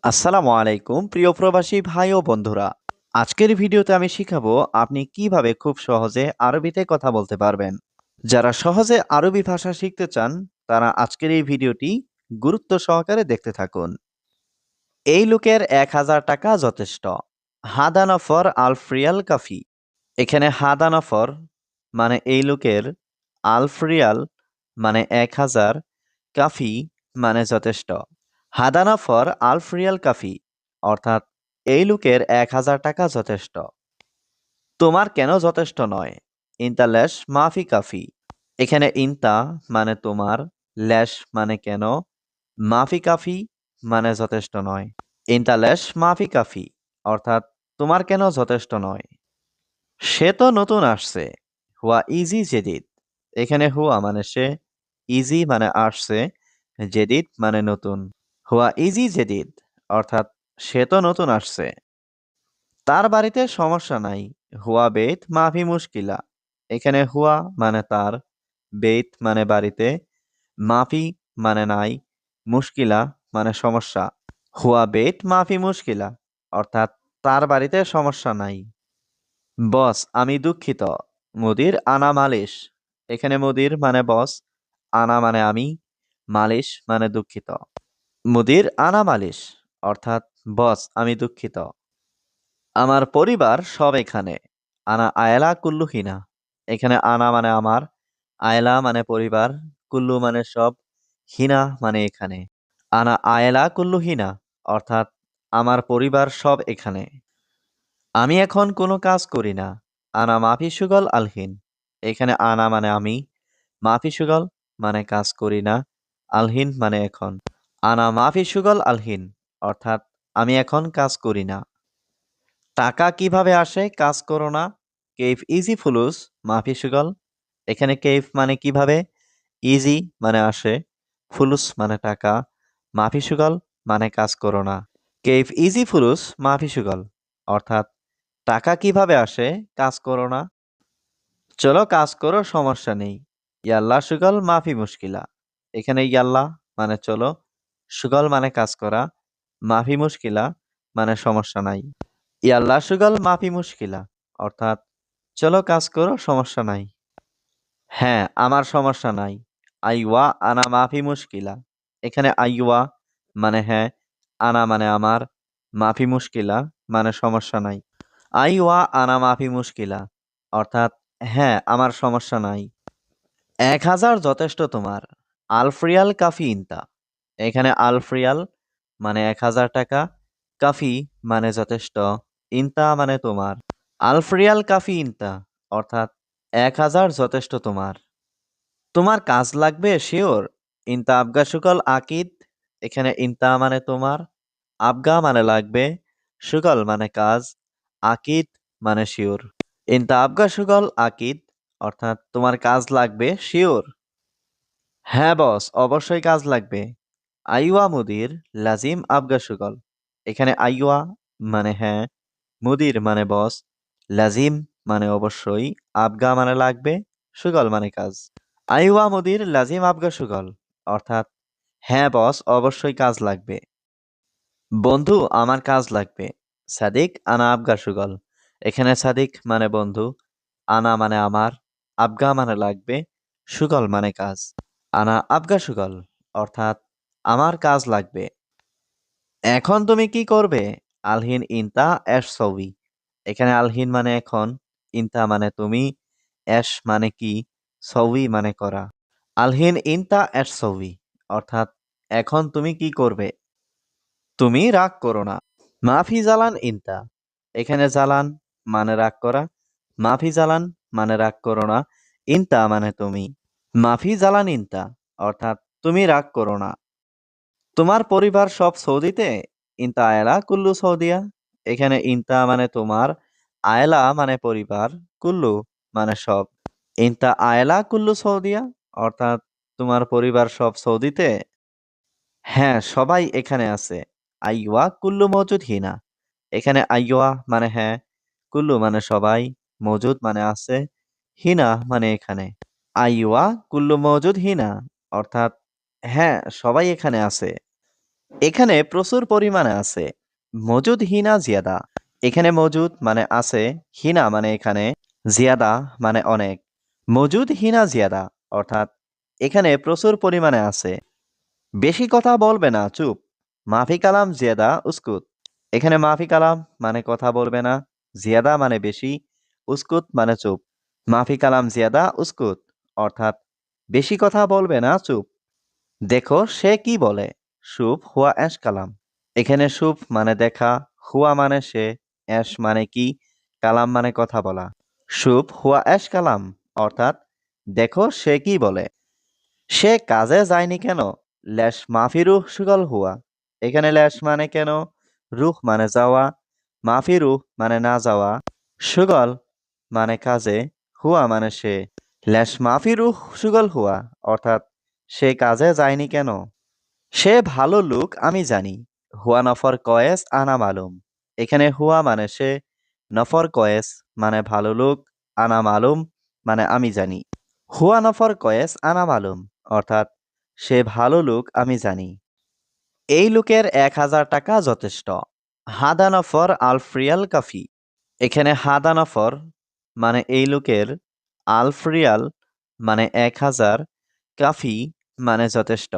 আসসালামু আলাইকুম প্রিয় প্রবাসী ভাই ও বন্ধুরা। আজকের ভিডিওতে আমি শিখাবো আপনি কিভাবে খুব সহজে আরবিতে কথা বলতে পারবেন। যারা সহজে আরবি ভাষা শিখতে চান তারা আজকের এই ভিডিওটি গুরুত্ব সহকারে দেখতে থাকুন। এই লোকের 1000 টাকা যথেষ্ট। হাদা নফর আলফরিয়াল কাফি। এখানে হাদা নফর মানে এই লোকের, আলফরিয়াল মানে 1000, কাফি মানে যথেষ্ট। হাদা নফর আলফরিয়াল কাফি অর্থাৎ এই লোকের 1000 টাকা যথেষ্ট। তোমার কেন যথেষ্ট নয়? ইনতা লেশ মাফি কাফি। এখানে ইনতা মানে তোমার, লেশ মানে কেন, মাফি কাফি মানে যথেষ্ট নয়। ইনতা লেশ মাফি কাফি অর্থাৎ তোমার কেন যথেষ্ট নয়। সে তো নতুন আসছে। হুয়া ইজি জেদিদ। এখানে হুয়া মানে সে, ইজি মানে আসছে, জেদিদ মানে নতুন। হুয়া ইজি জেদিদ অর্থাৎ সে তো নতুন আসছে। তার বাড়িতে সমস্যা নাই। হুয়া বেত মাফি মুশকিলা। এখানে হুয়া মানে তার, বেত মানে বাড়িতে, মাফি মানে নাই, মুশকিলা মানে সমস্যা। হুয়া বেত মাফি মুশকিলা অর্থাৎ তার বাড়িতে সমস্যা নাই। বস আমি দুঃখিত। মুদির আনা মালিশ। এখানে মুদির মানে বস, আনা মানে আমি, মালিশ মানে দুঃখিত। মুদির আনা মালিশ অর্থাৎ বস আমি দুঃখিত। আমার পরিবার সব এখানে। আনা আয়লা কুল্লু হিনা। এখানে আনা মানে আমার, আয়লা মানে পরিবার, কুল্লু মানে সব, হিনা মানে এখানে। আনা আয়লা কুল্লু হিনা অর্থাৎ আমার পরিবার সব এখানে। আমি এখন কোনো কাজ করি না। আনা মাফি সুগল আলহিন। এখানে আনা মানে আমি, মাফি সুগল মানে কাজ করি না, আলহিন মানে এখন। আনা মাফি সুগল আলহিন অর্থাৎ আমি এখন কাজ করি না। টাকা কিভাবে আসে কাজ করো না? কেইফ ইজি ফুলুস মাফি সুগল। এখানে কেইফ মানে কিভাবে, ইজি মানে আসে, ফুলুস মানে টাকা, মাফি সুগল মানে কাজ করো না। কেইফ ইজি ফুলুস মাফি সুগল অর্থাৎ টাকা কিভাবে আসে কাজ করো না। চলো কাজ করো সমস্যা নেই। ইয়াল্লা সুগল মাফি মুশকিলা। এখানে ইয়াল্লা মানে চলো, সুগল মানে কাজ করা, মাফি মুশকিলা মানে সমস্যা নাই। ইয়াল্লা সুগল মাফি মুশকিলা অর্থাৎ চলো কাজ করো সমস্যা নাই। হ্যাঁ আমার সমস্যা নাই। আইওয়া আনা মাফি মুশকিলা। এখানে আইওয়া মানে হ্যাঁ, আনা মানে আমার, মাফি মুশকিলা মানে সমস্যা নাই। আইওয়া আনা মাফি মুশকিলা অর্থাৎ হ্যাঁ আমার সমস্যা নাই। 1000 যথেষ্ট তোমার। আলফরিয়াল কাফি ইনতা। এখানে আলফরিয়াল মানে 1000 টাকা, কাফি মানে যথেষ্ট, ইনতা মানে তোমার। আলফরিয়াল কাফি ইনতা অর্থাৎ 1000 যথেষ্ট তোমার। তোমার কাজ লাগবে শিওর। ইনতা আবগা সুকল আকিদ। এখানে ইনতা মানে তোমার, আবগা মানে লাগবে, সুকল মানে কাজ, আকিদ মানে শিওর। ইনতা আবগা সুকল আকিদ অর্থাৎ তোমার কাজ লাগবে শিওর। হ্যাঁ বস অবশ্যই কাজ লাগবে। আইওয়া মুদির লাজিম আবগা সুগল। এখানে আইওয়া মানে হ্যাঁ, মুদির মানে বস, লাজিম মানে অবশ্যই, আবগা মানে লাগবে, সুগল মানে কাজ। আইওয়া মুদির লাজিম আবগা সুগল অর্থাৎ হ্যাঁ বস অবশ্যই কাজ লাগবে। বন্ধু আমার কাজ লাগবে। সাদিক আনা আবগা সুগল। এখানে সাদিক মানে বন্ধু, আনা মানে আমার, আবগা মানে লাগবে, সুগল মানে কাজ। আনা আবগা সুগল অর্থাৎ আমার কাজ লাগবে। এখন তুমি কি করবে? আলহিন ইনতা এশ সবি। এখানে আলহিন মানে এখন, ইনতা মানে তুমি, এশ মানে কি, সবি মানে করা। আলহিন ইনতা এশ সবি অর্থাৎ এখন তুমি কি করবে? তুমি রাগ করো না। মাফি জালান ইনতা। এখানে জালান মানে রাগ করা, মাফি জালান মানে রাগ করো না, ইনতা মানে তুমি। মাফি জালান ইনতা অর্থাৎ তুমি রাগ করো না। তোমার পরিবার সব সৌদিতে? ইনতা আয়লা কুল্লু সৌদিয়া। এখানে ইনতা মানে তোমার, আয়লা মানে পরিবার, কুল্লু মানে সব। ইনতা আয়লা কুল্লু সৌদিয়া অর্থাৎ তোমার পরিবার সব সৌদিতে? হ্যাঁ সবাই এখানে আছে। আইওয়া কুল্লু মজুদ হিনা। এখানে আইওয়া মানে হ্যাঁ, কুল্লু মানে সবাই, মজুদ মানে আছে, হিনা মানে এখানে। আইওয়া কুল্লু মজুদ হিনা অর্থাৎ হ্যাঁ সবাই এখানে আছে। এখানে প্রচুর পরিমাণে আছে। মজুদ হিনা জিয়াদা। এখানে মজুদ মানে আছে, হিনা মানে এখানে, জিয়াদা মানে অনেক। মজুদ হিনা জিয়াদা অর্থাৎ এখানে প্রচুর পরিমাণে আছে। বেশি কথা বলবে না, চুপ। মাফি কালাম জিয়াদা উস্কুত। এখানে মাফি কালাম মানে কথা বলবে না, জিয়াদা মানে বেশি, উস্কুত মানে চুপ। মাফি কালাম জিয়াদা উস্কুত অর্থাৎ বেশি কথা বলবে না, চুপ। দেখো সে কি বলে। শুভ হুয়া এশ কালাম। এখানে শুভ মানে দেখা, হুয়া মানে সে, এশ মানে কি, কালাম মানে কথা বলা। শুভ হুয়া এশ কালাম অর্থাৎ দেখো সে কি বলে। সে কাজে যায়নি কেন? লেশ মাফি রুহ সুগল হুয়া। এখানে লেশ মানে কেন, রুহ মানে যাওয়া, মাফি রুহ মানে না যাওয়া, সুগল মানে কাজে, হুয়া মানে সে। লেশ মাফি রুহ সুগল হুয়া অর্থাৎ সে কাজে যায়নি কেন? সে ভালো লোক আমি জানি। হুয়া নফর কয়েস আনা মালুম। এখানে হুয়া মানে সে, নফর কয়েস মানে ভালো লোক, আনা মালুম মানে আমি জানি। হুয়া নফর কয়েস আনা মালুম অর্থাৎ সে ভালো লোক আমি জানি। এই লোকের 1000 টাকা যথেষ্ট। হাদা নফর আলফ্রিয়াল কাফি। এখানে হাদা নফর মানে এই লোকের, আলফ্রিয়াল মানে 1000, কাফি মানে যথেষ্ট।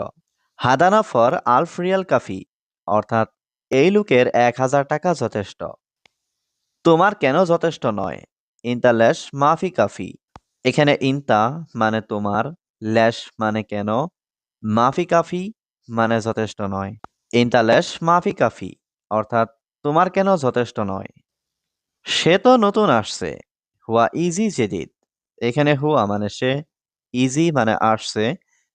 হাদা নফর আলফ্রিয়াল কাফি অর্থাৎ এই লোকের 1000 টাকা যথেষ্ট। তোমার কেন যথেষ্ট নয়? ইনতা লেশ মাফি কাফি। এখানে ইনতা মানে তোমার, লেশ মানে কেন, মাফি কাফি মানে যথেষ্ট নয়। ইনতা লেশ মাফি কাফি অর্থাৎ তোমার কেন যথেষ্ট নয়। সে তো নতুন আসছে। হুয়া ইজি জেদিদ। এখানে হুয়া মানে সে, ইজি মানে আসছে,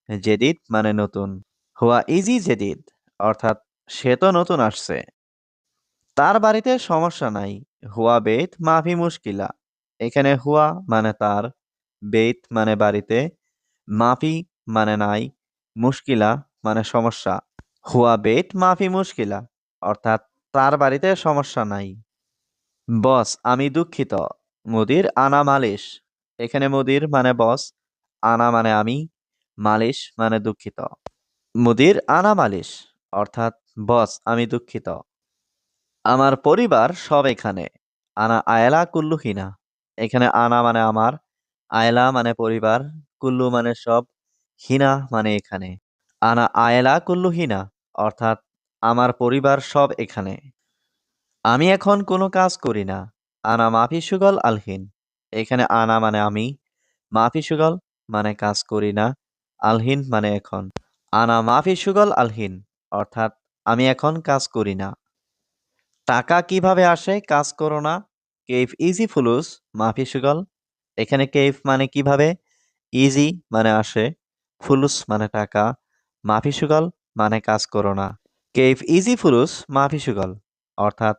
জেদিদ মানে নতুন। হুয়া ইজি জেদিদ অর্থাৎ সে তো নতুন আসছে। তার বাড়িতে সমস্যা নাই। হুয়া বেত মাফি মুশকিলা। এখানে হুয়া মানে তার, বেত মানে বাড়িতে, মাফি মানে নাই, মুশকিলা মানে সমস্যা। হুয়া বেত মাফি মুশকিলা অর্থাৎ তার বাড়িতে সমস্যা নাই। বস আমি দুঃখিত। মুদির আনা মালিশ। এখানে মুদির মানে বস, আনা মানে আমি, মালিশ মানে দুঃখিত। মুদির আনা মালিশ অর্থাৎ বস আমি দুঃখিত। আমার পরিবার সব এখানে। আনা আয়লা কুল্লু হিনা। এখানে আনা মানে আমার, আয়লা মানে পরিবার, কুল্লু মানে সব, হিনা মানে এখানে। আনা আয়লা কুল্লু হিনা অর্থাৎ আমার পরিবার সব এখানে। আমি এখন কোনো কাজ করি না। আনা মাফি সুগল আলহিন। এখানে আনা মানে আমি, মাফি সুগল মানে কাজ করি না, আলহিন মানে এখন। আনা মাফি সুগল আলহিন অর্থাৎ আমি এখন কাজ করি না। টাকা কিভাবে আসে কাজ করো না? কেইফ ইজি ফুলুস মাফি সুগল। এখানে কেইফ মানে কিভাবে, ইজি মানে আসে, ফুলুস মানে টাকা, মাফি সুগল মানে কাজ করো না। কেইফ ইজি ফুলুস মাফি সুগল অর্থাৎ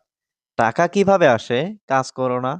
টাকা কিভাবে আসে কাজ করো না।